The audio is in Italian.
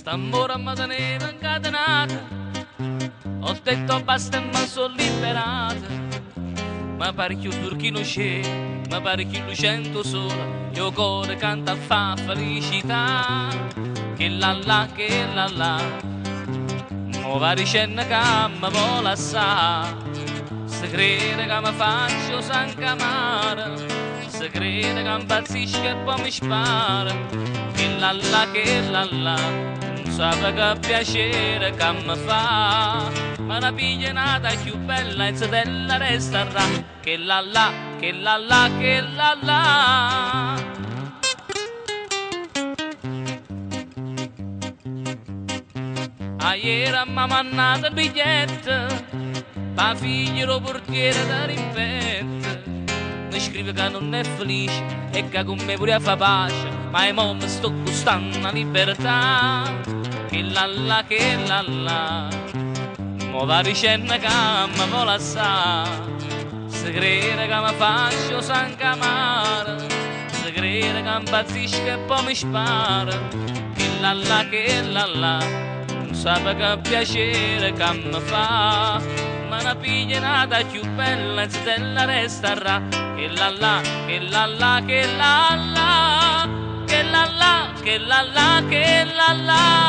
St'amore mi teneva incatenata, ho detto basta e mi sono liberata. Ma pare che il turchino c'è, ma pare che lucento sola, io cuore canta fa felicità. Che la la, nuova ricenna che mi vuole assà. Se crede che mi faccio san camara, se crede che impazzisce e poi mi spara. Che la non sa che piacere che mi fa. Ma la piglia nata più bella e della resterà. Che la la, che la la, che la la. A ieri mi ha mandato il biglietto, pa figlio lo portiere da rimpetto. Mi scrive che non è felice e che con me pure fa pace, ma io mo mi sto gustando la libertà. Che la la, nuova ricenna che mi vuole assà. Se crede che mi faccio san camara, se crede che impazzisce e poi mi spara. Che la non sa che piacere che mi fa. Ma la piglia nata più bella e della resterà. Che la la, che la la, che la la, che la la, che la la, che la la.